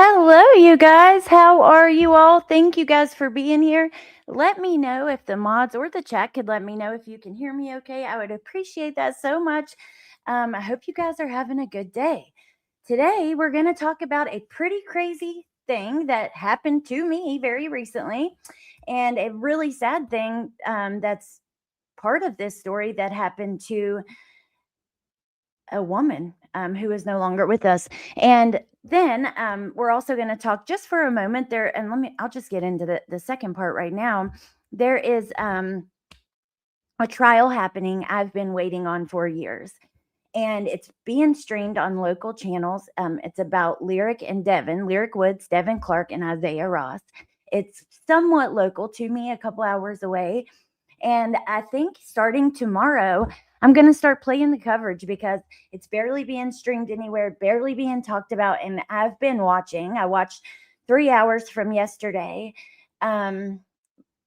Hello, you guys. How are you all? Thank you guys for being here. Let me know if the mods or the chat could let me know if you can hear me okay. I would appreciate that so much. I hope you guys are having a good day. Today, we're going to talk about a pretty crazy thing that happened to me very recently, and a really sad thing that's part of this story that happened to a woman who is no longer with us. And then we're also going to talk just for a moment there. And I'll just get into the second part right now. There is a trial happening I've been waiting on for years. And it's being streamed on local channels. It's about Lyric Woods, Devin Clark, and Isaiah Ross. It's somewhat local to me, a couple hours away. And I think starting tomorrow, I'm going to start playing the coverage because it's barely being streamed anywhere, barely being talked about. And I've been watching. I watched 3 hours from yesterday,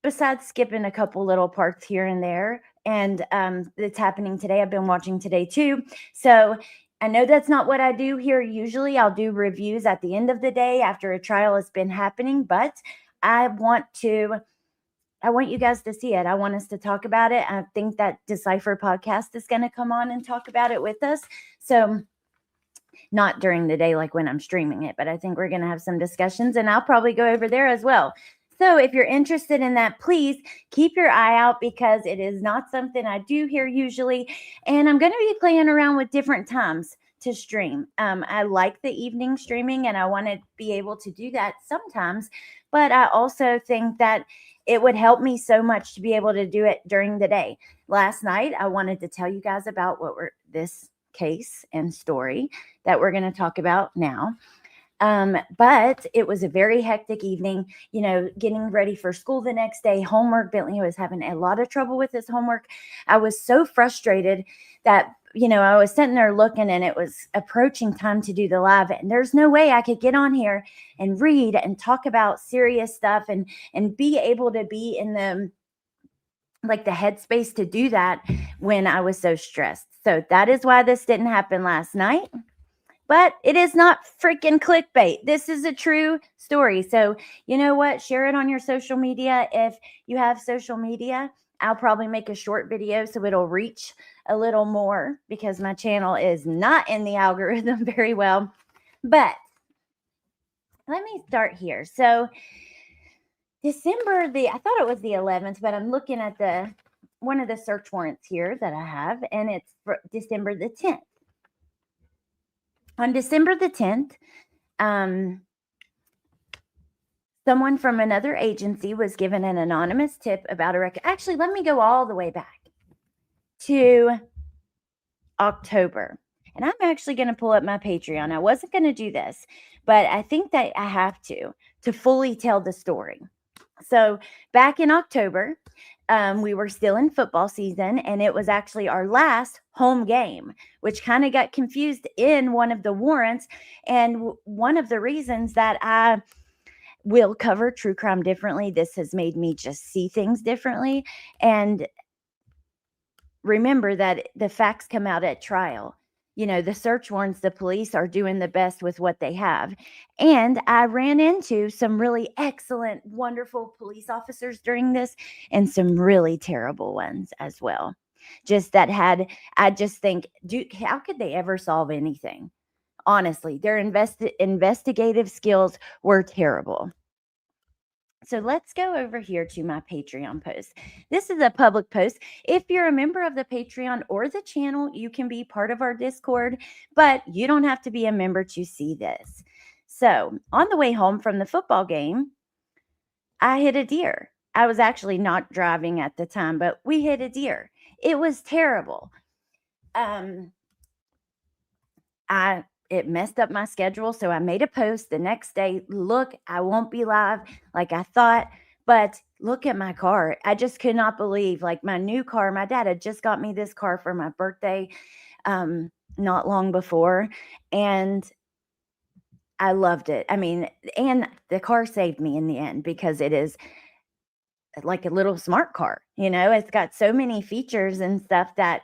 besides skipping a couple little parts here and there. And it's happening today. I've been watching today too. So I know that's not what I do here. Usually I'll do reviews at the end of the day after a trial has been happening, but I want you guys to see it. I want us to talk about it. I think that Decipher podcast is going to come on and talk about it with us. So not during the day like when I'm streaming it, but I think we're going to have some discussions and I'll probably go over there as well. So if you're interested in that, please keep your eye out because it is not something I do here usually. And I'm going to be playing around with different times to stream. I like the evening streaming and I want to be able to do that sometimes, but I also think that it would help me so much to be able to do it during the day. Last night, I wanted to tell you guys about this case and story that we're going to talk about now. But it was a very hectic evening, getting ready for school the next day, homework. Bentley was having a lot of trouble with his homework. I was so frustrated that, I was sitting there looking and it was approaching time to do the live. And there's no way I could get on here and read and talk about serious stuff and be able to be in the headspace to do that when I was so stressed. So that is why this didn't happen last night. But it is not freaking clickbait. This is a true story. So, you know what? Share it on your social media. If you have social media, I'll probably make a short video so it'll reach a little more because my channel is not in the algorithm very well. But let me start here. So, I thought it was the 11th, but I'm looking at one of the search warrants here that I have, and it's for December the 10th. On December the 10th, someone from another agency was given an anonymous tip about a record. Actually, let me go all the way back to October. And I'm actually going to pull up my Patreon. I wasn't going to do this, but I think that I have to fully tell the story. So back in October, we were still in football season, and it was actually our last home game, which kind of got confused in one of the warrants. And one of the reasons that I will cover true crime differently, this has made me just see things differently. And remember that the facts come out at trial. The search warrants, the police are doing the best with what they have. And I ran into some really excellent, wonderful police officers during this and some really terrible ones as well. I just think, how could they ever solve anything? Honestly, their investigative skills were terrible. So let's go over here to my Patreon post. This is a public post. If you're a member of the Patreon or the channel, you can be part of our Discord, but you don't have to be a member to see this. So on the way home from the football game, I hit a deer. I was actually not driving at the time, but we hit a deer. It was terrible. It messed up my schedule. So I made a post the next day. Look, I won't be live like I thought, but look at my car. I just could not believe, my new car. My dad had just got me this car for my birthday not long before. And I loved it. I mean, and the car saved me in the end because it is like a little smart car. It's got so many features and stuff that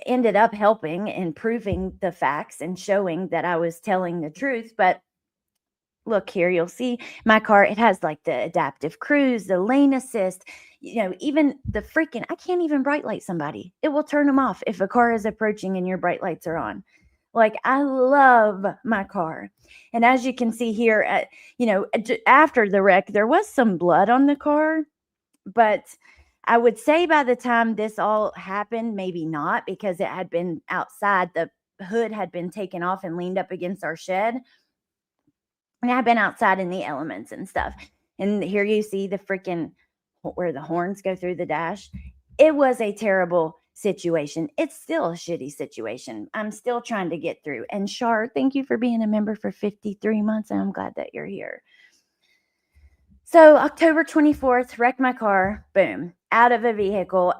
ended up helping and proving the facts and showing that I was telling the truth. But look here, you'll see my car, it has like the adaptive cruise, the lane assist, even the freaking, I can't even bright light somebody. It will turn them off if a car is approaching and your bright lights are on. Like, I love my car. And as you can see here, after the wreck, there was some blood on the car, but I would say by the time this all happened, maybe not, because it had been outside. The hood had been taken off and leaned up against our shed. And I've been outside in the elements and stuff. And here you see the freaking where the horns go through the dash. It was a terrible situation. It's still a shitty situation. I'm still trying to get through. And Shar, thank you for being a member for 53 months. And I'm glad that you're here. So October 24th, wrecked my car. Boom. Out of a vehicle.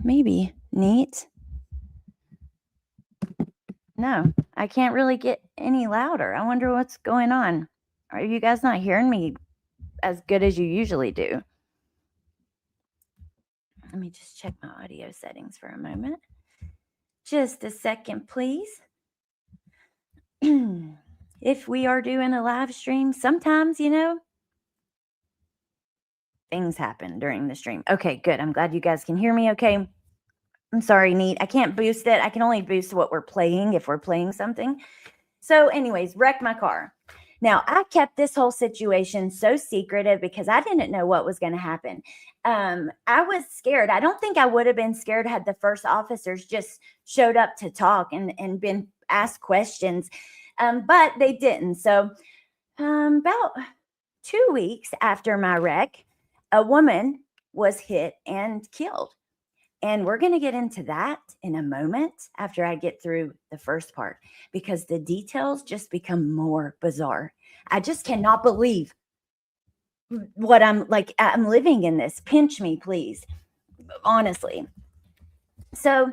Maybe. Neat. No, I can't really get any louder. I wonder what's going on. Are you guys not hearing me as good as you usually do? Let me just check my audio settings for a moment. Just a second, please. If we are doing a live stream, sometimes, things happen during the stream. Okay, good. I'm glad you guys can hear me okay. I'm sorry, Neat. I can't boost it. I can only boost what we're playing if we're playing something. So anyways, wrecked my car. Now, I kept this whole situation so secretive because I didn't know what was going to happen. I was scared. I don't think I would have been scared had the first officers just showed up to talk and been asked questions, but they didn't. So about 2 weeks after my wreck, a woman was hit and killed. And we're going to get into that in a moment after I get through the first part, because the details just become more bizarre. I just cannot believe what I'm living in this. Pinch me, please. Honestly. So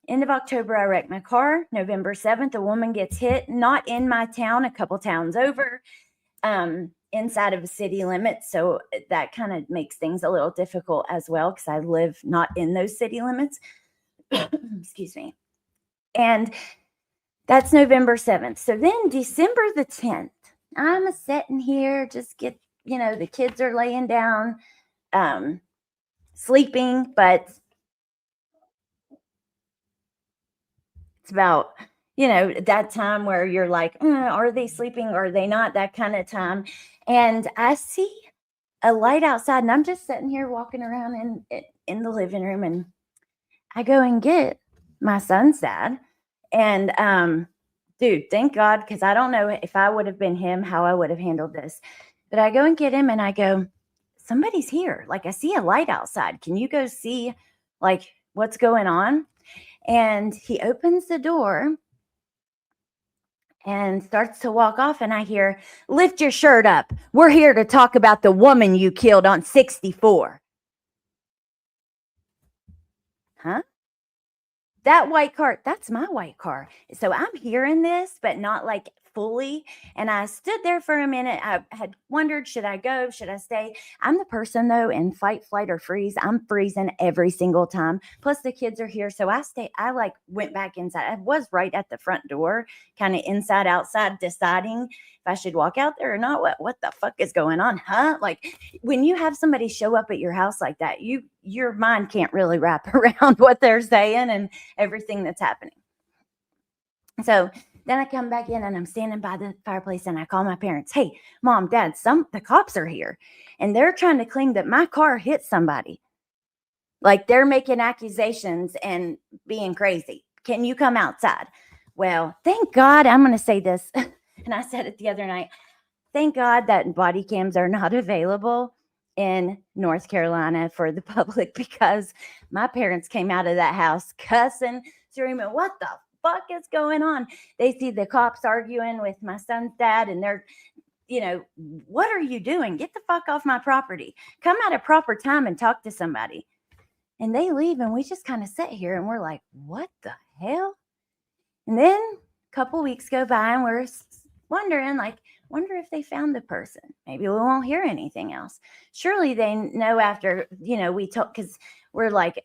end of October, I wrecked my car. November 7th, a woman gets hit, not in my town, a couple towns over. Inside of city limits. So that kind of makes things a little difficult as well, because I live not in those city limits. Excuse me. And that's November 7th. So then December the 10th, I'm sitting here, just the kids are laying down, sleeping, but it's about, that time where you're like, are they sleeping? Or are they not? That kind of time. And I see a light outside, and I'm just sitting here walking around in the living room, and I go and get my son's dad. And dude, thank God, because I don't know if I would have been him, how I would have handled this. But I go and get him, and I go, somebody's here. Like, I see a light outside. Can you go see, what's going on? And he opens the door and starts to walk off, and I hear, lift your shirt up. We're here to talk about the woman you killed on 64. Huh? That white car, that's my white car. So I'm hearing this, but not fully. And I stood there for a minute. I had wondered, should I go? Should I stay? I'm the person, though, in fight, flight, or freeze. I'm freezing every single time. Plus the kids are here. So I went back inside. I was right at the front door, kind of inside, outside, deciding if I should walk out there or not. What the fuck is going on? Huh? When you have somebody show up at your house like that, your mind can't really wrap around what they're saying and everything that's happening. So then I come back in, and I'm standing by the fireplace, and I call my parents. Hey, Mom, Dad, the cops are here, and they're trying to claim that my car hit somebody. They're making accusations and being crazy. Can you come outside? Well, thank God, I'm going to say this, and I said it the other night. Thank God that body cams are not available in North Carolina for the public, because my parents came out of that house cussing, screaming, what the fuck is going on? They see the cops arguing with my son's dad, and they're, what are you doing? Get the fuck off my property. Come at a proper time and talk to somebody. And they leave, and we just kind of sit here, and we're like, what the hell? And then a couple weeks go by, and we're wondering, like, wonder if they found the person. Maybe we won't hear anything else. Surely they know after, we talk, because we're like,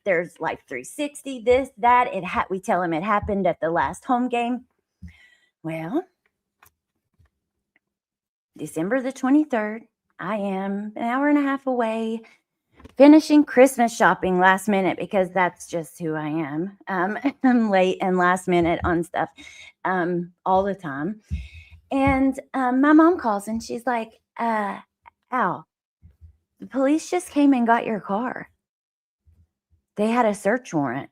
there's Life 360, this, that. We tell them it happened at the last home game. Well, December the 23rd, I am an hour and a half away, finishing Christmas shopping last minute, because that's just who I am. I'm late and last minute on stuff all the time. And my mom calls and she's like, Al, the police just came and got your car. They had a search warrant.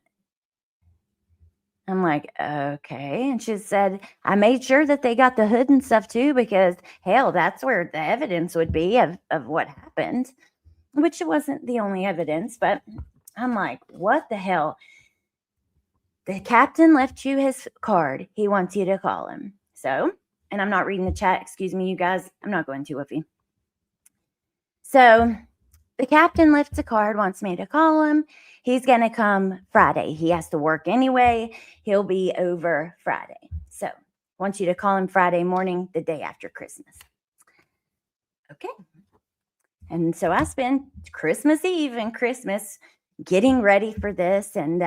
I'm like, okay. And she said, I made sure that they got the hood and stuff too, because hell, that's where the evidence would be of what happened, which wasn't the only evidence. But I'm like, what the hell? The captain left you his card. He wants you to call him. So, and I'm not reading the chat. Excuse me, you guys. I'm not going too woofy. So the captain left a card, wants me to call him. He's going to come Friday. He has to work anyway. He'll be over Friday. So wants you to call him Friday morning, the day after Christmas. Okay. And so I spent Christmas Eve and Christmas getting ready for this and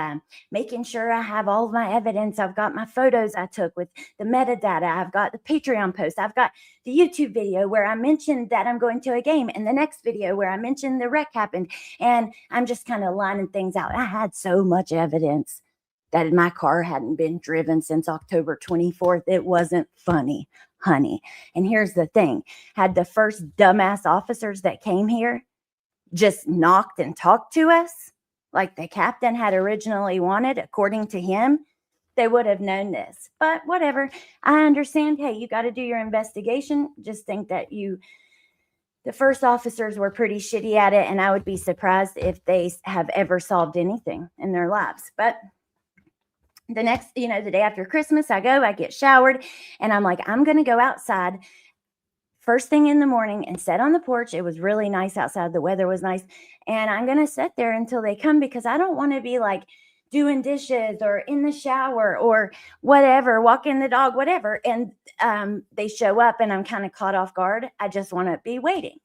making sure I have all of my evidence. I've got my photos I took with the metadata. I've got the Patreon post. I've got the YouTube video where I mentioned that I'm going to a game, and the next video where I mentioned the wreck happened. And I'm just kind of lining things out. I had so much evidence that my car hadn't been driven since October 24th. It wasn't funny, honey. And here's the thing. Had the first dumbass officers that came here just knocked and talked to us, like the captain had originally wanted, according to him, they would have known this. But whatever. I understand. Hey, you got to do your investigation. Just think that the first officers were pretty shitty at it, and I would be surprised if they have ever solved anything in their lives. But the next, the day after Christmas, I get showered, and I'm like, I'm going to go outside first thing in the morning and sit on the porch. It was really nice outside. The weather was nice. And I'm going to sit there until they come, because I don't want to be like doing dishes or in the shower or whatever, walking the dog, whatever. And they show up and I'm kind of caught off guard. I just want to be waiting.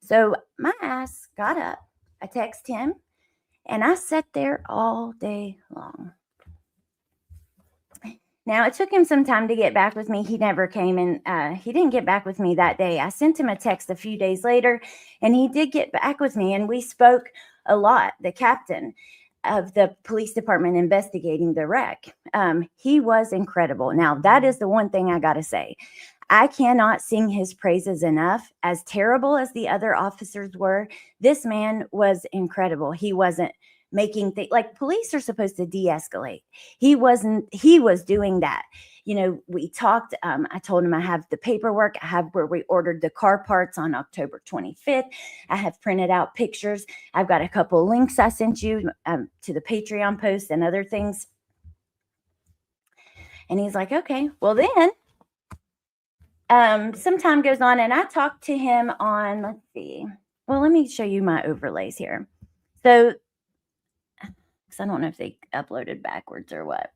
So my ass got up. I text him and I sat there all day long. Now, it took him some time to get back with me. He never came, and he didn't get back with me that day. I sent him a text a few days later, and he did get back with me, and we spoke a lot. The captain of the police department investigating the wreck, he was incredible. Now, that is the one thing I got to say. I cannot sing his praises enough. As terrible as the other officers were, this man was incredible. He wasn't making things like police are supposed to de-escalate. He wasn't. He was doing that. We talked. I told him I have the paperwork. I have where we ordered the car parts on October 25th. I have printed out pictures. I've got a couple links I sent you to the Patreon post and other things. And he's like, okay, well then. Some time goes on, and I talked to him on. Let's see. Well, let me show you my overlays here. So. I don't know if they uploaded backwards or what.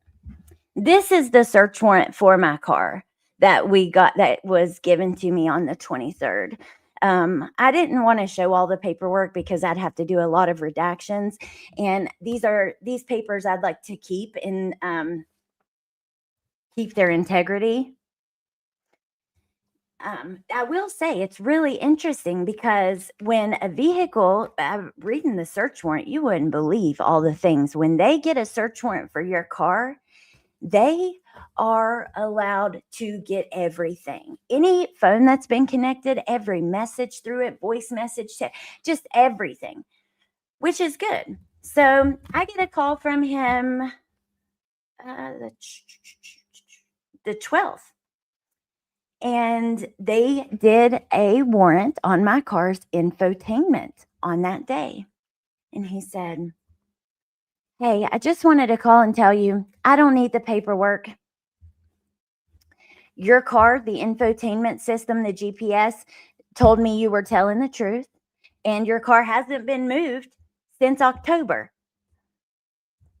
This is the search warrant for my car that we got, that was given to me on the 23rd. I didn't want to show all the paperwork because I'd have to do a lot of redactions. And these papers I'd like to keep and keep their integrity. I will say it's really interesting because when a vehicle, reading the search warrant, you wouldn't believe all the things. When they get a search warrant for your car, they are allowed to get everything. Any phone that's been connected, every message through it, voice message, just everything, which is good. So I get a call from him the 12th. And they did a warrant on my car's infotainment on that day. And he said, hey, I just wanted to call and tell you, I don't need the paperwork. Your car, the infotainment system, the GPS, told me you were telling the truth. And your car hasn't been moved since October.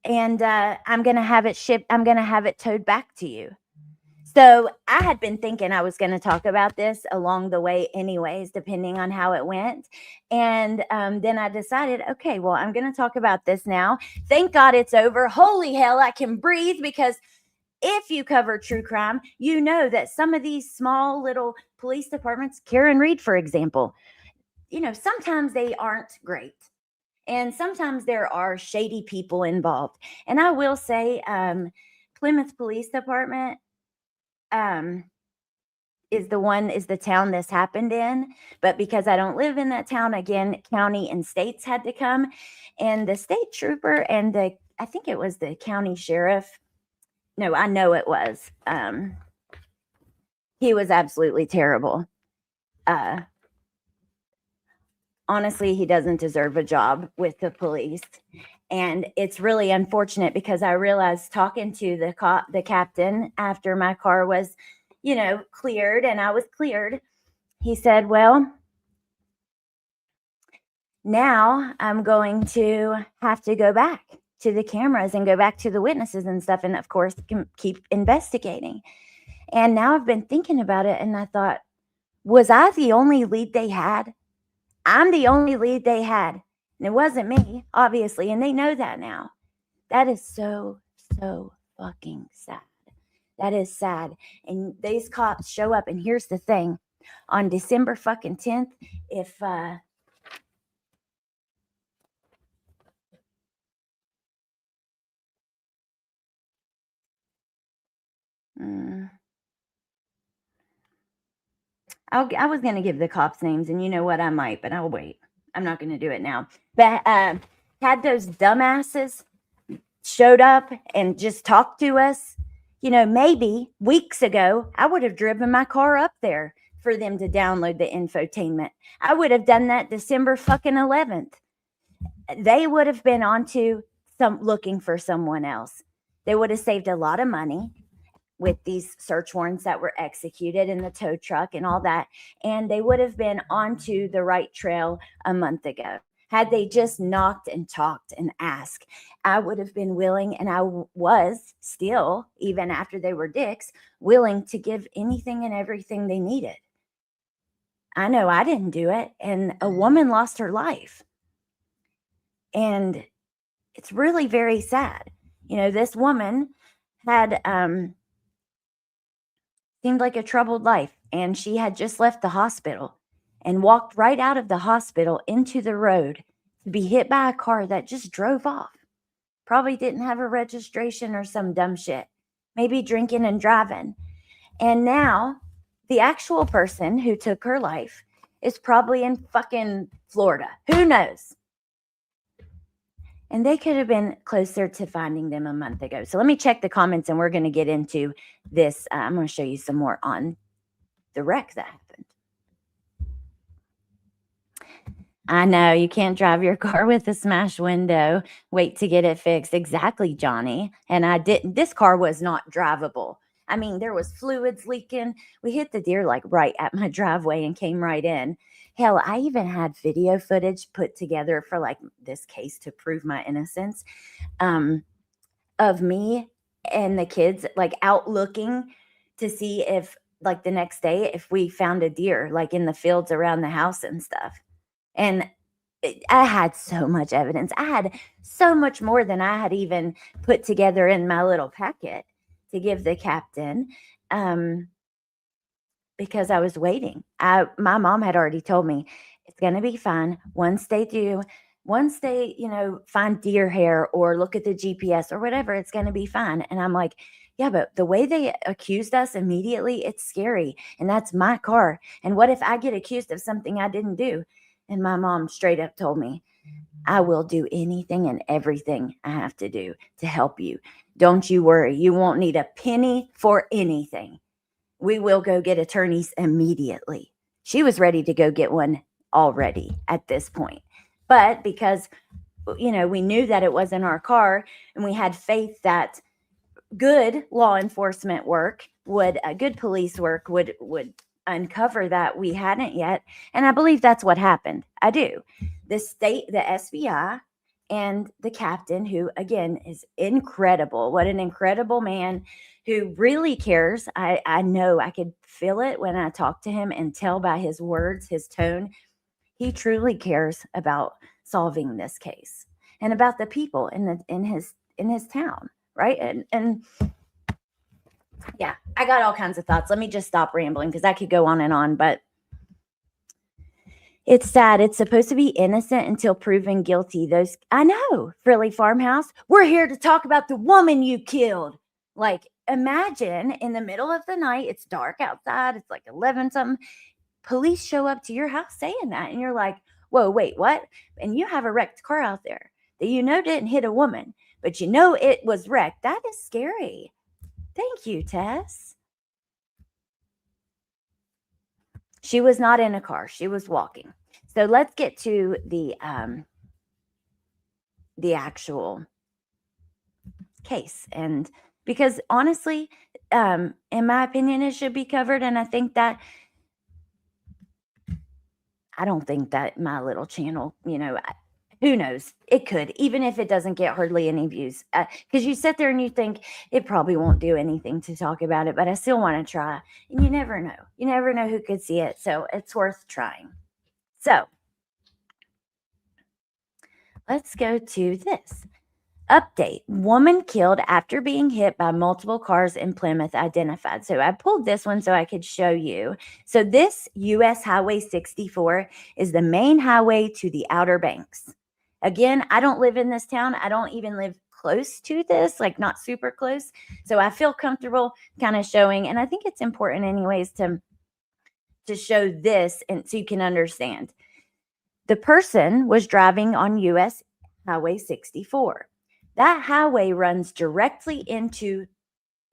And I'm going to have it shipped. I'm going to have it towed back to you. So I had been thinking I was going to talk about this along the way, anyways, depending on how it went. And then I decided, okay, well, I'm going to talk about this now. Thank God it's over. Holy hell, I can breathe, because if you cover true crime, you know that some of these small little police departments, Karen Reed, for example, sometimes they aren't great. And sometimes there are shady people involved. And I will say, Plymouth Police Department, um, is the town this happened in. But because I don't live in that town, again, county and states had to come. And the state trooper and I think it was the county sheriff. No, I know it was. He was absolutely terrible. Honestly, he doesn't deserve a job with the police. And it's really unfortunate, because I realized, talking to the captain after my car was, cleared, and I was cleared, he said, well, now I'm going to have to go back to the cameras and go back to the witnesses and stuff, and of course keep investigating. And now I've been thinking about it, and I thought, was I the only lead they had? I'm the only lead they had. And it wasn't me, obviously, and they know that now. That is so, so fucking sad. That is sad. And these cops show up, and here's the thing. On December fucking 10th, if I was going to give the cops names, and you know what, I might, but I'll wait. I'm not going to do it now. But had those dumbasses showed up and just talked to us, maybe weeks ago, I would have driven my car up there for them to download the infotainment. I would have done that December fucking 11th. They would have been onto looking for someone else. They would have saved a lot of money with these search warrants that were executed in the tow truck and all that. And they would have been onto the right trail a month ago. Had they just knocked and talked and asked, I would have been willing, and I was still, even after they were dicks, willing to give anything and everything they needed. I know I didn't do it, and a woman lost her life. And it's really very sad. This woman had seemed like a troubled life, and she had just left the hospital and walked right out of the hospital into the road to be hit by a car that just drove off. Probably didn't have a registration or some dumb shit. Maybe drinking and driving. And now the actual person who took her life is probably in fucking Florida. Who knows? And they could have been closer to finding them a month ago. So let me check the comments, and we're going to get into this. I'm going to show you some more on the wreck that happened. I know you can't drive your car with a smashed window. Wait to get it fixed. Exactly, Johnny. And I didn't. This car was not drivable. I mean, there was fluids leaking. We hit the deer like right at my driveway and came right in. Hell, I even had video footage put together for like this case to prove my innocence, of me and the kids like out looking to see if like the next day if we found a deer like in the fields around the house and stuff. And I had so much evidence. I had so much more than I had even put together in my little packet to give the captain. Because I was waiting. My mom had already told me it's going to be fine once they find deer hair or look at the GPS or whatever, it's going to be fine. And I'm like, yeah, but the way they accused us immediately, it's scary. And that's my car. And what if I get accused of something I didn't do? And my mom straight up told me, I will do anything and everything I have to do to help you. Don't you worry. You won't need a penny for anything. We will go get attorneys immediately. She was ready to go get one already at this point. But because, we knew that it wasn't our car, and we had faith that good law enforcement work good police work would uncover that we hadn't yet. And I believe that's what happened. I do. The FBI and the captain, who again is incredible. What an incredible man who really cares. I know I could feel it when I talk to him and tell by his words, his tone. He truly cares about solving this case and about the people in his town, right? And yeah, I got all kinds of thoughts. Let me just stop rambling because I could go on and on, but it's sad. It's supposed to be innocent until proven guilty. Those, I know, Frilly Farmhouse. We're here to talk about the woman you killed. Like, imagine in the middle of the night, it's dark outside, it's like 11 something. Police show up to your house saying that, and you're like, whoa, wait, what? And you have a wrecked car out there that you know didn't hit a woman, but you know it was wrecked. That is scary. Thank you, Tess. She was not in a car. She was walking. So let's get to the actual case. And because honestly, in my opinion, it should be covered. And I think that I don't think that my little channel, who knows? It could, even if it doesn't get hardly any views. Because you sit there and you think it probably won't do anything to talk about it, but I still want to try. And you never know. You never know who could see it. So it's worth trying. So let's go to this. Update. Woman killed after being hit by multiple cars in Plymouth identified. So I pulled this one so I could show you. So this US Highway 64 is the main highway to the Outer Banks. Again, I don't live in this town. I don't even live close to this, like not super close. So I feel comfortable kind of showing, and I think it's important anyways to show this and so you can understand. The person was driving on US Highway 64. That highway runs directly into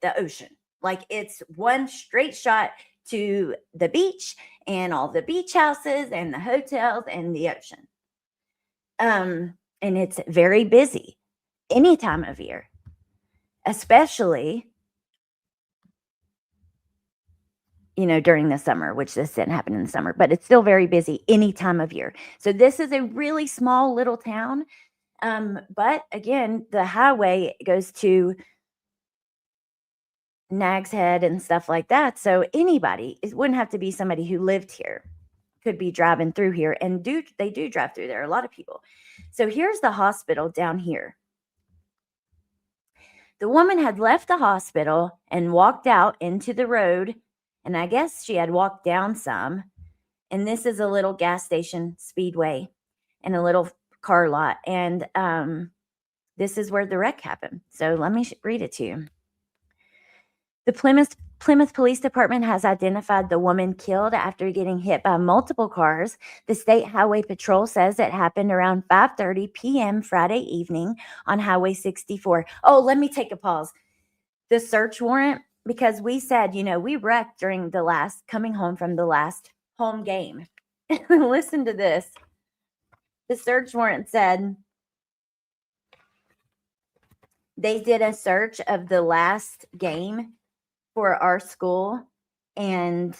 the ocean. Like it's one straight shot to the beach and all the beach houses and the hotels and the ocean. And it's very busy any time of year, especially, during the summer, which this didn't happen in the summer, but it's still very busy any time of year. So this is a really small little town. But again, the highway goes to Nag's Head and stuff like that. So anybody, it wouldn't have to be somebody who lived here, could be driving through here, and they do drive through there, a lot of people. So here's the hospital down here. The woman had left the hospital and walked out into the road, and I guess she had walked down some. And this is a little gas station, Speedway, and a little car lot. And this is where the wreck happened. So let me read it to you. The Plymouth Police Department has identified the woman killed after getting hit by multiple cars. The State Highway Patrol says it happened around 5:30 p.m. Friday evening on Highway 64. Oh, let me take a pause. The search warrant, because we said, we wrecked during coming home from the last home game. Listen to this. The search warrant said they did a search of the last game for our school, and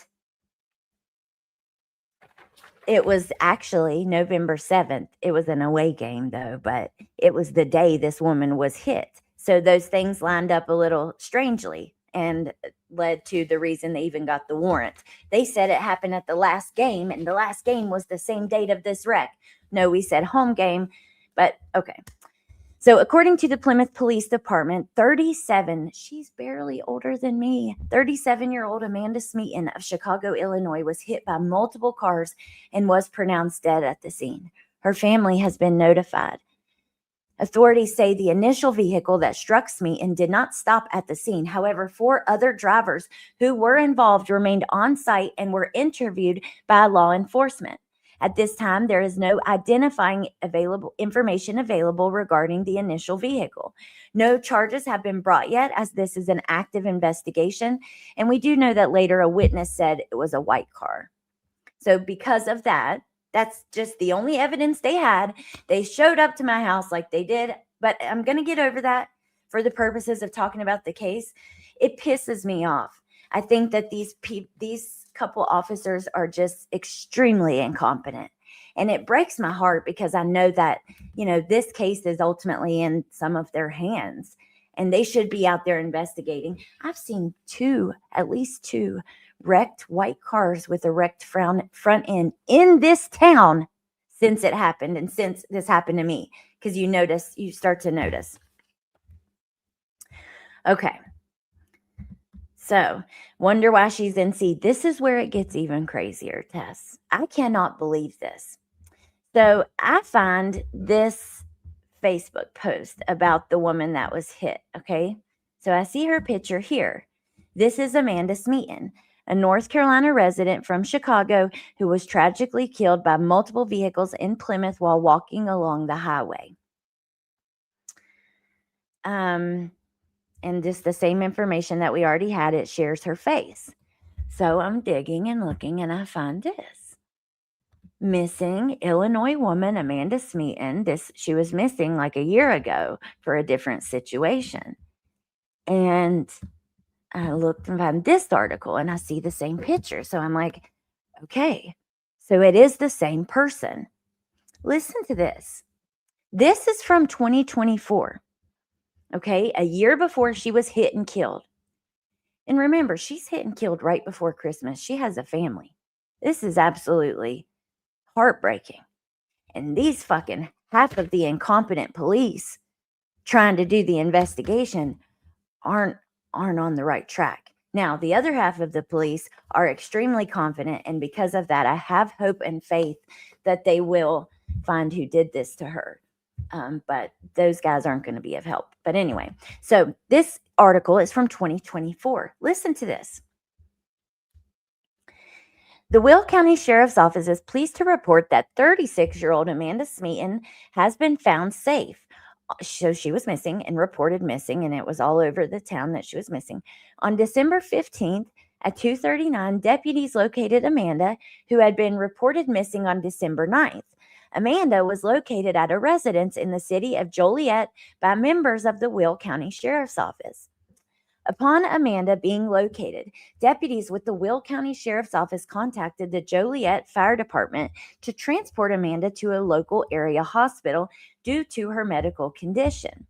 it was actually November 7th. It was an away game, though, but it was the day this woman was hit. So those things lined up a little strangely and led to the reason they even got the warrant. They said it happened at the last game, and the last game was the same date of this wreck. No, we said home game, but okay. So according to the Plymouth Police Department, 37, she's barely older than me, 37-year-old Amanda Smeaton of Chicago, Illinois, was hit by multiple cars and was pronounced dead at the scene. Her family has been notified. Authorities say the initial vehicle that struck Smeaton did not stop at the scene. However, 4 other drivers who were involved remained on site and were interviewed by law enforcement. At this time, there is no identifying information available regarding the initial vehicle. No charges have been brought yet, as this is an active investigation. And we do know that later a witness said it was a white car. So because of that, that's just the only evidence they had. They showed up to my house like they did, but I'm going to get over that for the purposes of talking about the case. It pisses me off. I think that these couple officers are just extremely incompetent. And it breaks my heart because I know that, this case is ultimately in some of their hands and they should be out there investigating. I've seen at least two wrecked white cars with a wrecked front end in this town since it happened and since this happened to me, because you start to notice. Okay. So, wonder why she's in C. This is where it gets even crazier, Tess. I cannot believe this. So, I find this Facebook post about the woman that was hit. Okay. So, I see her picture here. This is Amanda Smeaton, a North Carolina resident from Chicago who was tragically killed by multiple vehicles in Plymouth while walking along the highway. And just the same information that we already had, it shares her face. So I'm digging and looking, and I find this. Missing Illinois woman Amanda Smeaton. She was missing like a year ago for a different situation. And I looked and found this article, and I see the same picture. So I'm like, okay, so it is the same person. Listen to this. This is from 2024. Okay, a year before she was hit and killed. And remember, she's hit and killed right before Christmas. She has a family. This is absolutely heartbreaking. And these fucking half of the incompetent police trying to do the investigation aren't on the right track. Now, the other half of the police are extremely confident, and because of that, I have hope and faith that they will find who did this to her. But those guys aren't going to be of help. But anyway, so this article is from 2024. Listen to this. The Will County Sheriff's Office is pleased to report that 36-year-old Amanda Smeaton has been found safe. So she was missing and reported missing, and it was all over the town that she was missing. On December 15th at 2:39, deputies located Amanda, who had been reported missing on December 9th. Amanda was located at a residence in the city of Joliet by members of the Will County Sheriff's Office. Upon Amanda being located, deputies with the Will County Sheriff's Office contacted the Joliet Fire Department to transport Amanda to a local area hospital due to her medical condition.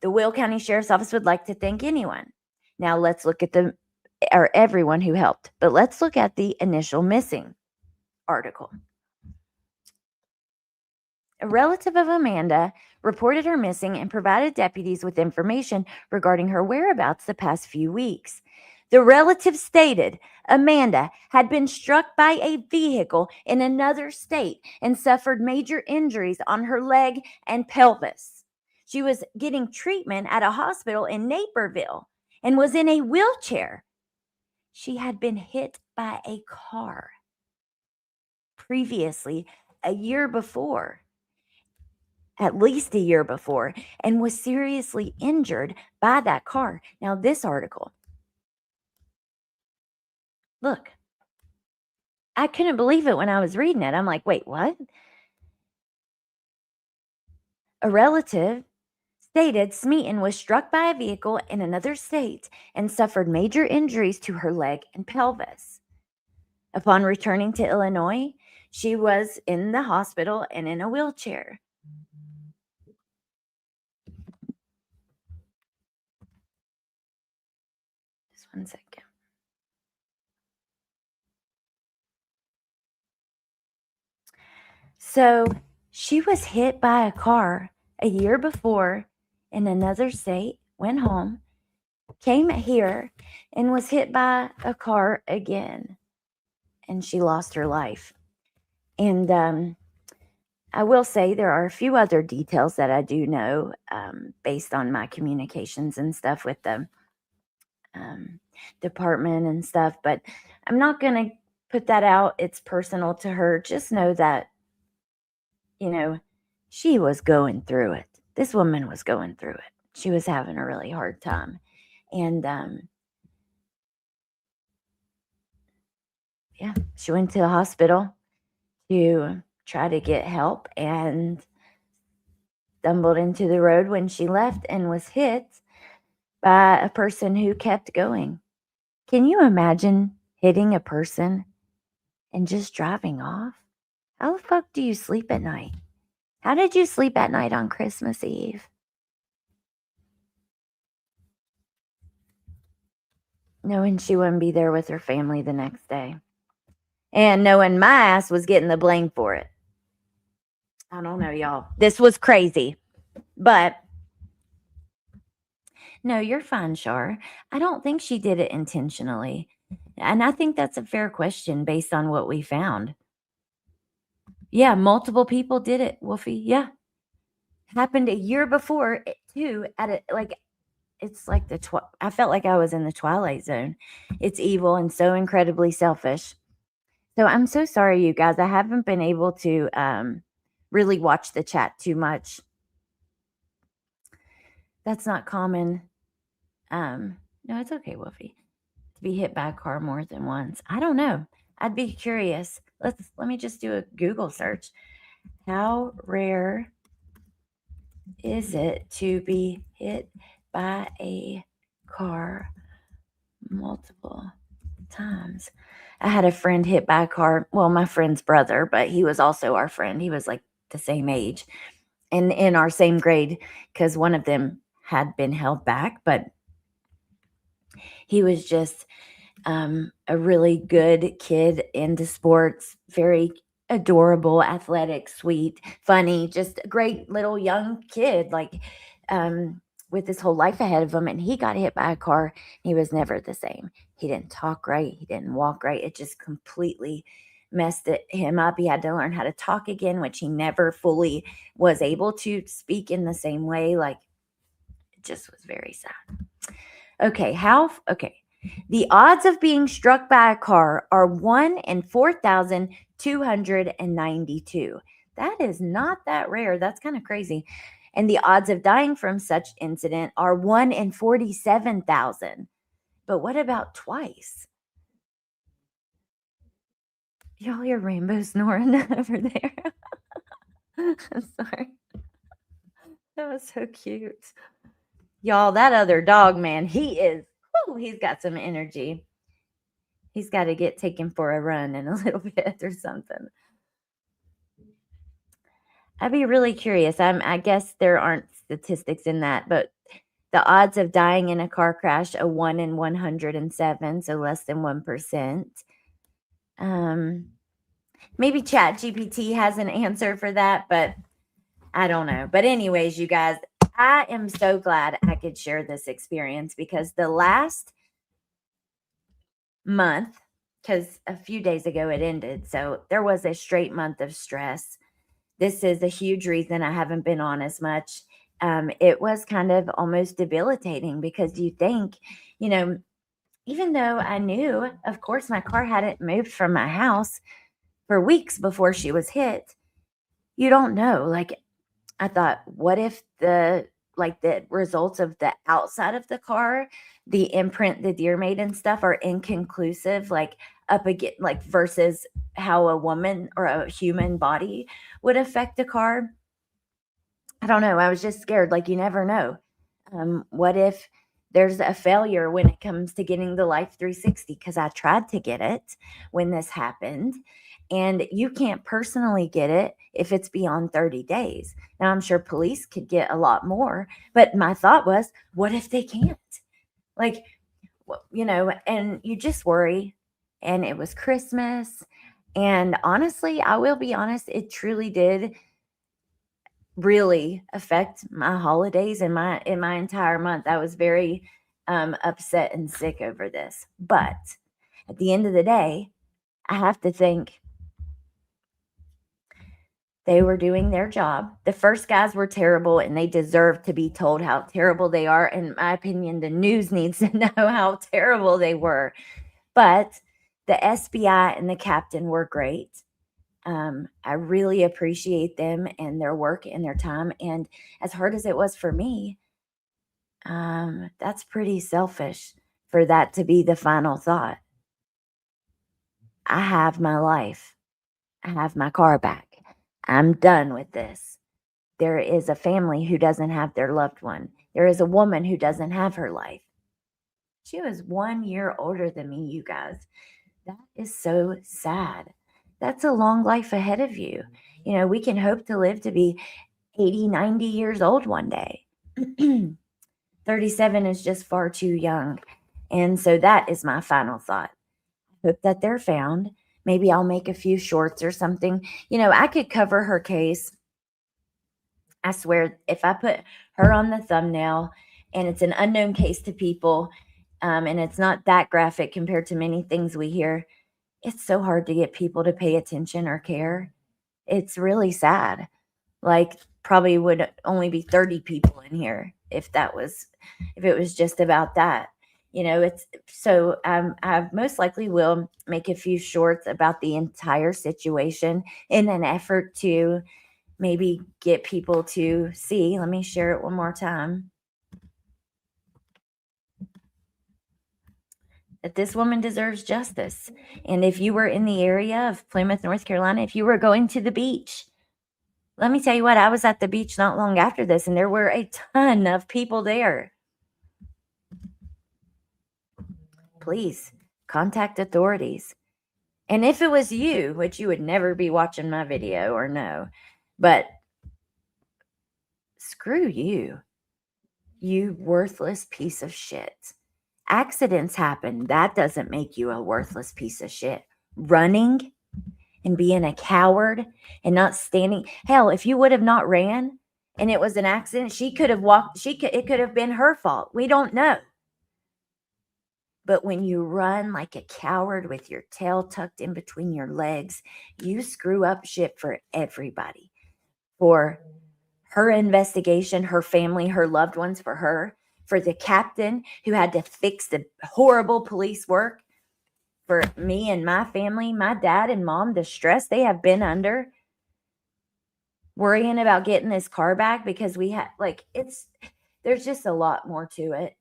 The Will County Sheriff's Office would like to thank anyone. Now let's look at everyone who helped, but let's look at the initial missing article. A relative of Amanda reported her missing and provided deputies with information regarding her whereabouts the past few weeks. The relative stated Amanda had been struck by a vehicle in another state and suffered major injuries on her leg and pelvis. She was getting treatment at a hospital in Naperville and was in a wheelchair. She had been hit by a car previously, a year before. At least a year before, and was seriously injured by that car. Now, this article. Look, I couldn't believe it when I was reading it. I'm like, wait, what? A relative stated Smeaton was struck by a vehicle in another state and suffered major injuries to her leg and pelvis. Upon returning to Illinois, she was in the hospital and in a wheelchair. Just 1 second. So she was hit by a car a year before in another state, went home, came here, and was hit by a car again. And she lost her life. And I will say there are a few other details that I do know based on my communications and stuff with the department and stuff. But I'm not going to put that out. It's personal to her. Just know that, she was going through it. This woman was going through it. She was having a really hard time. And she went to the hospital to try to get help and stumbled into the road when she left and was hit by a person who kept going. Can you imagine hitting a person and just driving off? How the fuck do you sleep at night? How did you sleep at night on Christmas Eve? Knowing she wouldn't be there with her family the next day. And knowing my ass was getting the blame for it. I don't know, y'all. This was crazy. But no, you're fine, Shar. I don't think she did it intentionally. And I think that's a fair question based on what we found. Yeah, multiple people did it, Wolfie. Yeah. Happened a year before too at a like it's like I felt like I was in the Twilight Zone. It's evil and so incredibly selfish. So I'm so sorry, you guys. I haven't been able to really watch the chat too much. That's not common. No, it's okay, Wolfie. To be hit by a car more than once. I don't know. I'd be curious. Let me just do a Google search. How rare is it to be hit by a car multiple times? I had a friend hit by a car. Well, my friend's brother, but he was also our friend. He was like the same age and in our same grade because one of them had been held back, but he was just a really good kid into sports, very adorable, athletic, sweet, funny, just a great little young kid, like with his whole life ahead of him. And he got hit by a car. He was never the same. He didn't talk right. He didn't walk right. It just completely messed him up. He had to learn how to talk again, which he never fully was able to speak in the same way. Like, it just was very sad. Okay. The odds of being struck by a car are 1 in 4,292. That is not that rare. That's kind of crazy. And the odds of dying from such incident are 1 in 47,000. But what about twice? Y'all hear Rainbow snoring over there? I'm sorry. That was so cute. Y'all, that other dog, man, he's got some energy. He's got to get taken for a run in a little bit or something. I'd be really curious. I guess there aren't statistics in that, but the odds of dying in a car crash, a 1 in 107, so less than 1%. Maybe Chat GPT has an answer for that, but I don't know. But anyways, you guys, I am so glad I could share this experience because the last month, because a few days ago it ended, so there was a straight month of stress. This is a huge reason I haven't been on as much. It was kind of almost debilitating because you think, even though I knew, of course, my car hadn't moved from my house for weeks before she was hit, you don't know. Like, I thought, what if the results of the outside of the car, the imprint the deer made and stuff are inconclusive, like up again, like versus how a woman or a human body would affect a car. I don't know. I was just scared. Like, you never know. What if there's a failure when it comes to getting the Life 360? Because I tried to get it when this happened, and you can't personally get it if it's beyond 30 days. Now, I'm sure police could get a lot more, but my thought was, what if they can't? Like, and you just worry. And it was Christmas. And honestly, I will be honest, it truly did really affect my holidays and my entire month. I was very upset and sick over this. But at the end of the day, I have to think they were doing their job. The first guys were terrible and they deserve to be told how terrible they are. In my opinion, the news needs to know how terrible they were. But the SBI and the captain were great. I really appreciate them and their work and their time. And as hard as it was for me, that's pretty selfish for that to be the final thought. I have my life. I have my car back. I'm done with this. There is a family who doesn't have their loved one. There is a woman who doesn't have her life. She was 1 year older than me, you guys. That is so sad. that's a long life ahead of you. We can hope to live to be 80, 90 years old one day. 37 is just far too young. And so that is my final thought. Hope that they're found. Maybe I'll make a few shorts or something. I could cover her case. I swear, if I put her on the thumbnail and it's an unknown case to people, and it's not that graphic compared to many things we hear, it's so hard to get people to pay attention or care. It's really sad. Like, probably would only be 30 people in here if it was just about that. It's so I most likely will make a few shorts about the entire situation in an effort to maybe get people to see. Let me share it one more time. That this woman deserves justice. And if you were in the area of Plymouth, North Carolina, if you were going to the beach, let me tell you what, I was at the beach not long after this, and there were a ton of people there. Please contact authorities. And if it was you, which you would never be watching my video or no, but screw you, you worthless piece of shit. Accidents happen. That doesn't make you a worthless piece of shit. Running and being a coward and not standing. Hell, if you would have not ran and it was an accident, she could have walked. It could have been her fault. We don't know. But when you run like a coward with your tail tucked in between your legs, you screw up shit for everybody. For her investigation, her family, her loved ones, for the captain who had to fix the horrible police work, for me and my family, my dad and mom, the stress they have been under, worrying about getting this car back because there's just a lot more to it.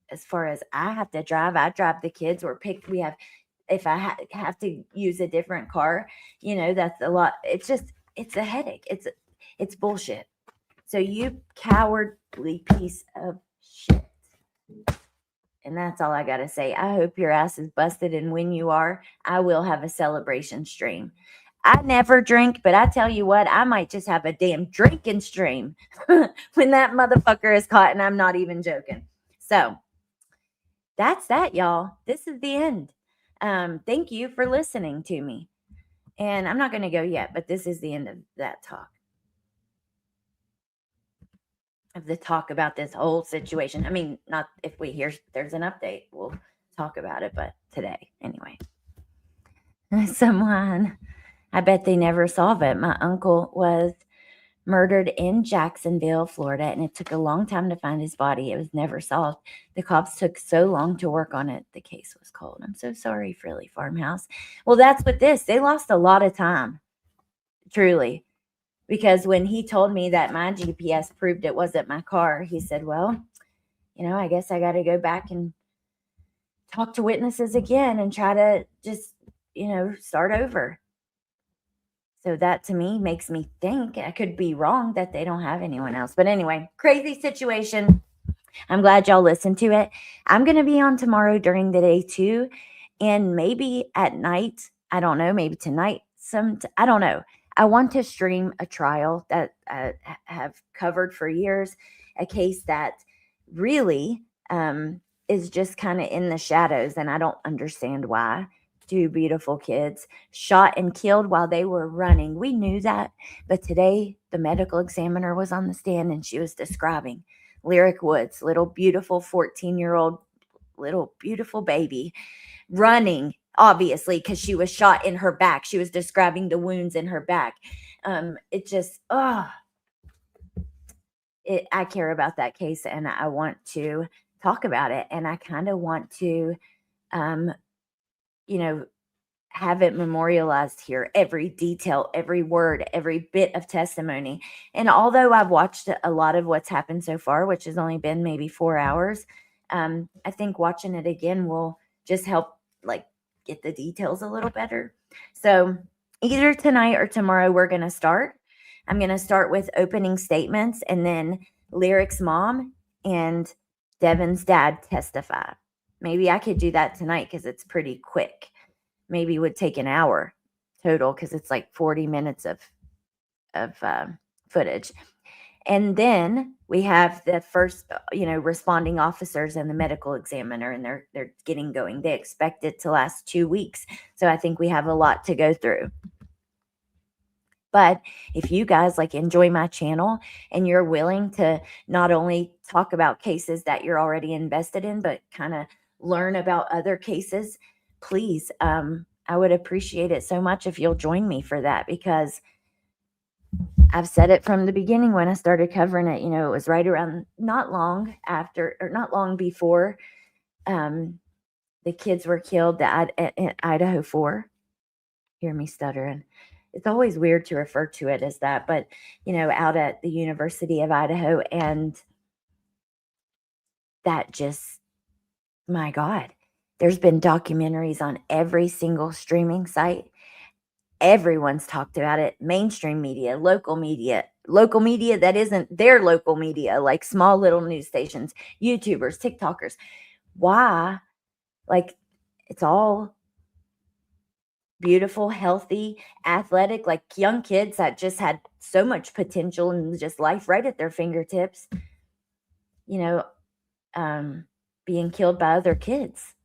As far as I have to drive, I drive the kids or if I have to use a different car, that's a lot. It's a headache. It's bullshit. So you cowardly piece of shit. And that's all I got to say. I hope your ass is busted. And when you are, I will have a celebration stream. I never drink, but I tell you what, I might just have a damn drinking stream when that motherfucker is caught. And I'm not even joking. So that's that, y'all. This is the end. Thank you for listening to me. And I'm not going to go yet, but this is the end of that talk. Of the talk about this whole situation. I mean, not if we hear there's an update, we'll talk about it, but today, anyway. Someone, I bet they never solve it. My uncle was murdered in Jacksonville, Florida, and it took a long time to find his body. It was never solved. The cops took so long to work on it. The case was cold. I'm so sorry, Frilly Farmhouse. Well, that's what they lost a lot of time, truly. Because when he told me that my GPS proved it wasn't my car, he said, well, I guess I got to go back and talk to witnesses again and try to just, start over. So that to me makes me think, I could be wrong, that they don't have anyone else. But anyway, crazy situation. I'm glad y'all listened to it. I'm going to be on tomorrow during the day too. And maybe at night, I don't know, maybe tonight, I don't know. I want to stream a trial that I have covered for years, a case that really is just kind of in the shadows, and I don't understand why. 2 beautiful kids shot and killed while they were running. We knew that, but today the medical examiner was on the stand and she was describing Lyric Woods, little beautiful 14-year-old, little beautiful baby, running, obviously, because she was shot in her back. She was describing the wounds in her back. It just, I care about that case and I want to talk about it. And I kind of want to, have it memorialized here, every detail, every word, every bit of testimony. And although I've watched a lot of what's happened so far, which has only been maybe 4 hours, I think watching it again will just help get the details a little better. So either tonight or tomorrow we're going to start. I'm going to start with opening statements and then Lyric's mom and Devin's dad testify. Maybe I could do that tonight because it's pretty quick. Maybe it would take an hour. total because it's like 40 minutes of footage. And then we have the first, responding officers and the medical examiner, and they're getting going. They expect it to last 2 weeks. So I think we have a lot to go through. But if you guys like enjoy my channel and you're willing to not only talk about cases that you're already invested in, but kind of learn about other cases, please, I would appreciate it so much if you'll join me for that, because I've said it from the beginning when I started covering it. It was right around not long before the kids were killed at Idaho 4. Hear me stuttering. It's always weird to refer to it as that, but out at the University of Idaho, and that just, my God, there's been documentaries on every single streaming site. Everyone's talked about it. Mainstream media that isn't their local media, like small little news stations, YouTubers, TikTokers. Why? Like, it's all beautiful, healthy, athletic, like young kids that just had so much potential and just life right at their fingertips, being killed by other kids.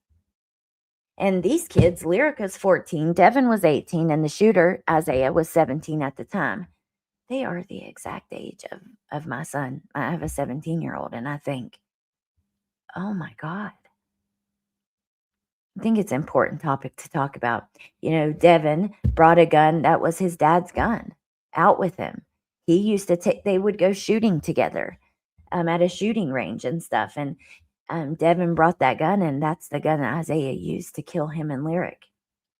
And these kids, Lyrica's 14, Devin was 18, and the shooter, Isaiah, was 17 at the time. They are the exact age of my son. I have a 17-year-old, and I think, oh my God. I think it's an important topic to talk about. Devin brought a gun that was his dad's gun out with him. He used to they would go shooting together at a shooting range and stuff. And Devin brought that gun, and that's the gun that Isaiah used to kill him and Lyric.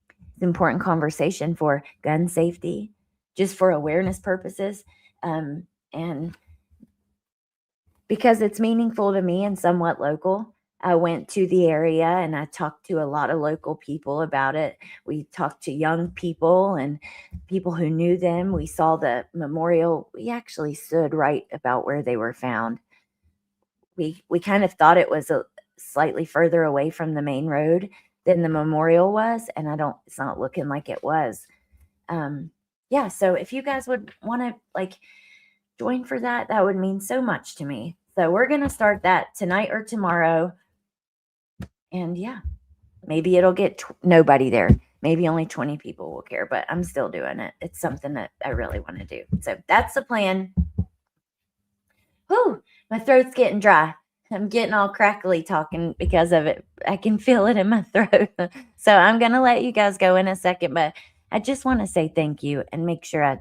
It's an important conversation for gun safety, just for awareness purposes. And because it's meaningful to me and somewhat local, I went to the area and I talked to a lot of local people about it. We talked to young people and people who knew them. We saw the memorial. We actually stood right about where they were found. We kind of thought it was slightly further away from the main road than the memorial was, and it's not looking like it was. Yeah, so if you guys would want to join for that, that would mean so much to me. So we're going to start that tonight or tomorrow. And yeah, maybe it'll get nobody there. Maybe only 20 people will care, but I'm still doing it. It's something that I really want to do. So that's the plan. Whew, my throat's getting dry. I'm getting all crackly talking because of it. I can feel it in my throat. So I'm going to let you guys go in a second, but I just want to say thank you and make sure I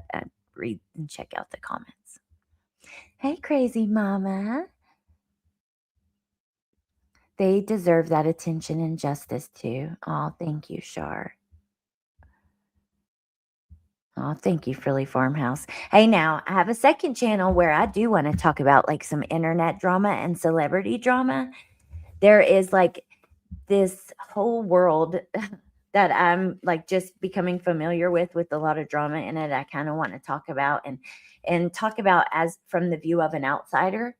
read and check out the comments. Hey, crazy mama. They deserve that attention and justice too. Oh, thank you, Shar. Oh, thank you, Frilly Farmhouse. Hey, now I have a second channel where I do want to talk about some internet drama and celebrity drama. There is this whole world that I'm just becoming familiar with a lot of drama in it. I kind of want to talk about and talk about as from the view of an outsider.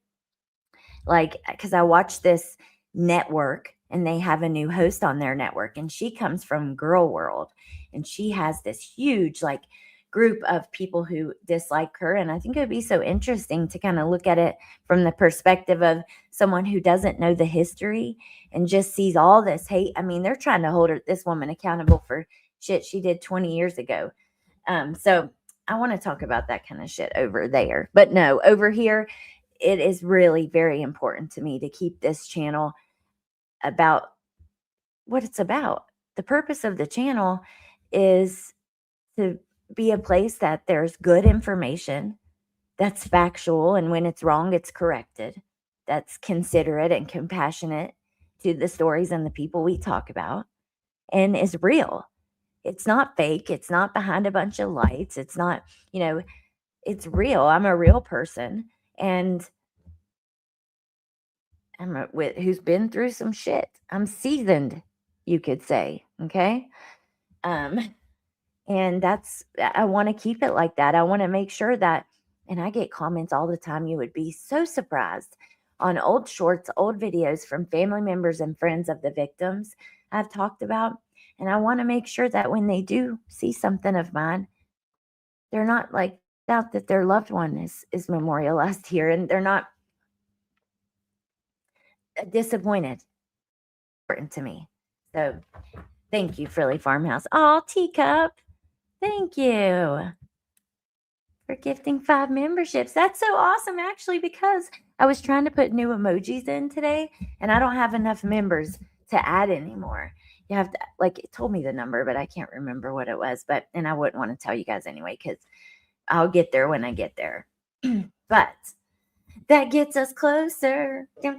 Because I watched this network and they have a new host on their network, and she comes from Girl World, and she has this huge group of people who dislike her. And I think it would be so interesting to kind of look at it from the perspective of someone who doesn't know the history and just sees all this hate. I mean, they're trying to hold this woman accountable for shit she did 20 years ago. So I want to talk about that kind of shit over there. But no, over here, it is really very important to me to keep this channel about what it's about. The purpose of the channel is to be a place that there's good information, that's factual, and when it's wrong, it's corrected, that's considerate and compassionate to the stories and the people we talk about, and is real. It's not fake. It's not behind a bunch of lights. It's not, it's real. I'm a real person, and who's been through some shit. I'm seasoned, you could say. Okay. And I want to keep it like that. I want to make sure that, and I get comments all the time. You would be so surprised on old shorts, old videos from family members and friends of the victims I've talked about. And I want to make sure that when they do see something of mine, they're not like out that their loved one is memorialized here, and they're not disappointed. Important to me. So thank you, Frilly Farmhouse. Oh, Teacup. Thank you for gifting 5 memberships. That's so awesome, actually, because I was trying to put new emojis in today, and I don't have enough members to add anymore. You have to, like, it told me the number, but I can't remember what it was. And I wouldn't want to tell you guys anyway, because I'll get there when I get there. But that gets us closer. I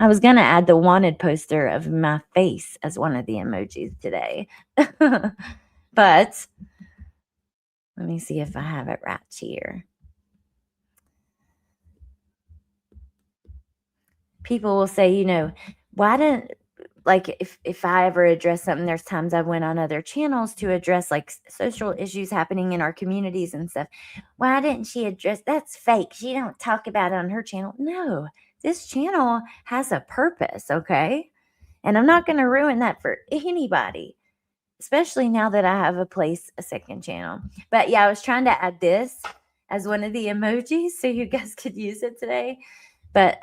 was going to add the wanted poster of my face as one of the emojis today. But let me see if I have it right here. People will say, why didn't, like, if I ever address something, there's times I went on other channels to address like social issues happening in our communities and stuff. Why didn't she address? That's fake. She don't talk about it on her channel. No, this channel has a purpose, okay? And I'm not going to ruin that for anybody, especially now that I have a second channel. But yeah, I was trying to add this as one of the emojis so you guys could use it today. But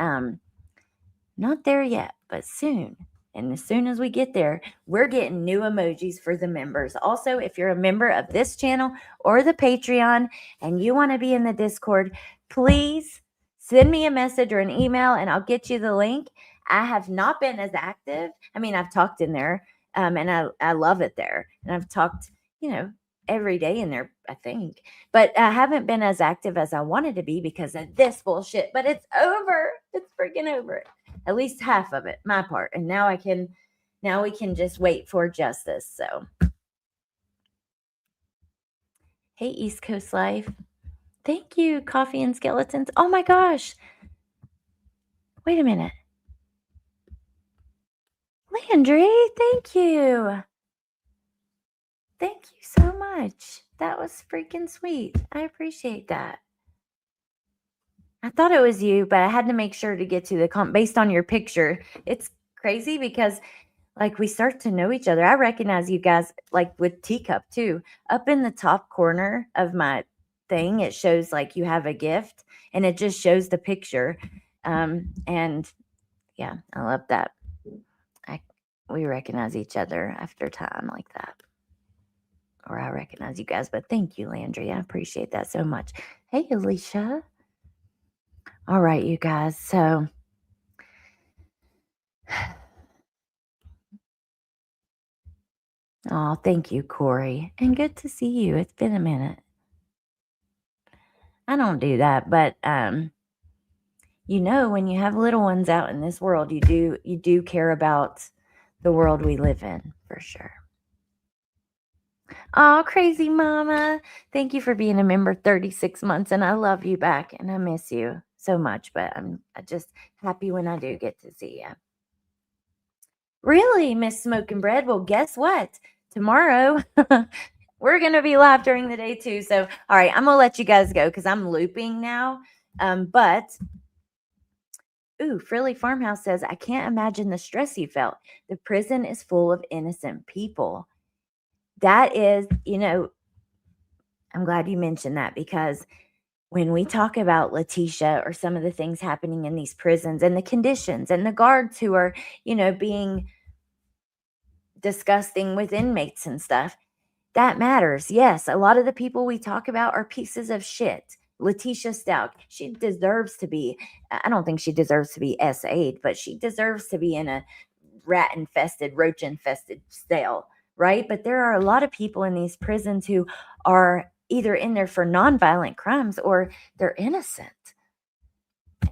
not there yet, but soon. And as soon as we get there, we're getting new emojis for the members. Also, if you're a member of this channel or the Patreon and you want to be in the Discord, please send me a message or an email and I'll get you the link. I have not been as active. I mean, I've talked in there and I love it there. And I've talked, every day in there, I think. But I haven't been as active as I wanted to be because of this bullshit. But it's over. It's freaking over. At least half of it, my part. And now we can just wait for justice. So, hey, East Coast Life. Thank you, Coffee and Skeletons. Oh my gosh. Wait a minute. Landry, thank you. Thank you so much. That was freaking sweet. I appreciate that. I thought it was you, but I had to make sure to get to the based on your picture. It's crazy because like we start to know each other. I recognize you guys like with Teacup too. Up in the top corner of my thing, it shows like you have a gift and it just shows the picture. And yeah, I love that. We recognize each other after time like that. Or I recognize you guys, but thank you, Landry. I appreciate that so much. Hey, Alicia. All right, you guys. So oh, thank you, Corey. And good to see you. It's been a minute. I don't do that, but when you have little ones out in this world, you do care about the world we live in, for sure. Oh, crazy mama. Thank you for being a member 36 months, and I love you back, and I miss you so much, but I'm just happy when I do get to see you. Really, Miss Smoking Bread? Well, guess what? Tomorrow, we're going to be live during the day too. So, all right, I'm going to let you guys go because I'm looping now. Frilly Farmhouse says, I can't imagine the stress you felt. The prison is full of innocent people. That is, I'm glad you mentioned that because when we talk about Letitia or some of the things happening in these prisons and the conditions and the guards who are, being disgusting with inmates and stuff, that matters. Yes, a lot of the people we talk about are pieces of shit. Letitia Stout, she deserves to be, I don't think she deserves to be SA'd, but she deserves to be in a rat-infested, roach-infested cell, right? But there are a lot of people in these prisons who are either in there for nonviolent crimes or they're innocent.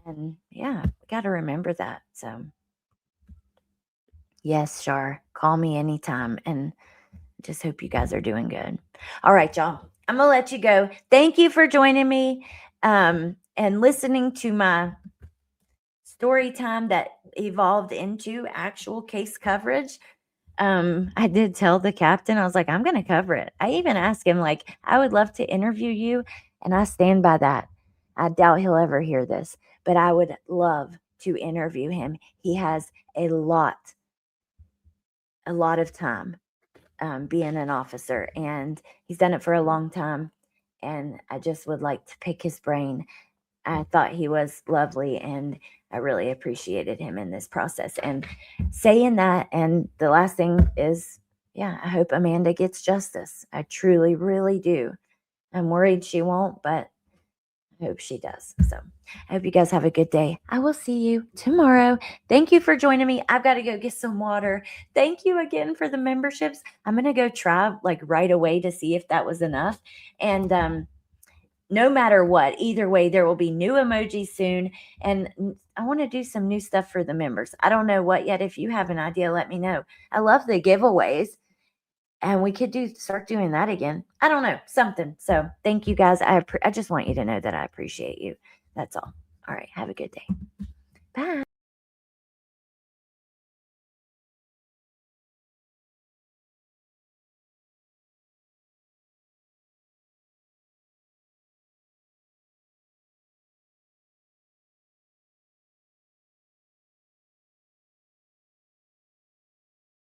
And yeah, we got to remember that. So yes, Shar, call me anytime. And just hope you guys are doing good. All right, y'all. I'm going to let you go. Thank you for joining me and listening to my story time that evolved into actual case coverage. I did tell the captain, I was like, I'm going to cover it. I even asked him, like, I would love to interview you, and I stand by that. I doubt he'll ever hear this, but I would love to interview him. He has a lot of time being an officer, and he's done it for a long time. And I just would like to pick his brain. I thought he was lovely, and I really appreciated him in this process. And saying that, and the last thing is, yeah, I hope Amanda gets justice. I truly, really do. I'm worried she won't, but I hope she does. So I hope you guys have a good day. I will see you tomorrow. Thank you for joining me. I've got to go get some water. Thank you again for the memberships. I'm going to go try like right away to see if that was enough. And no matter what, either way, there will be new emojis soon. And I want to do some new stuff for the members. I don't know what yet. If you have an idea, let me know. I love the giveaways. And we could start doing that again. I don't know, something. So thank you guys. I just want you to know that I appreciate you. That's all. All right. Have a good day. Bye.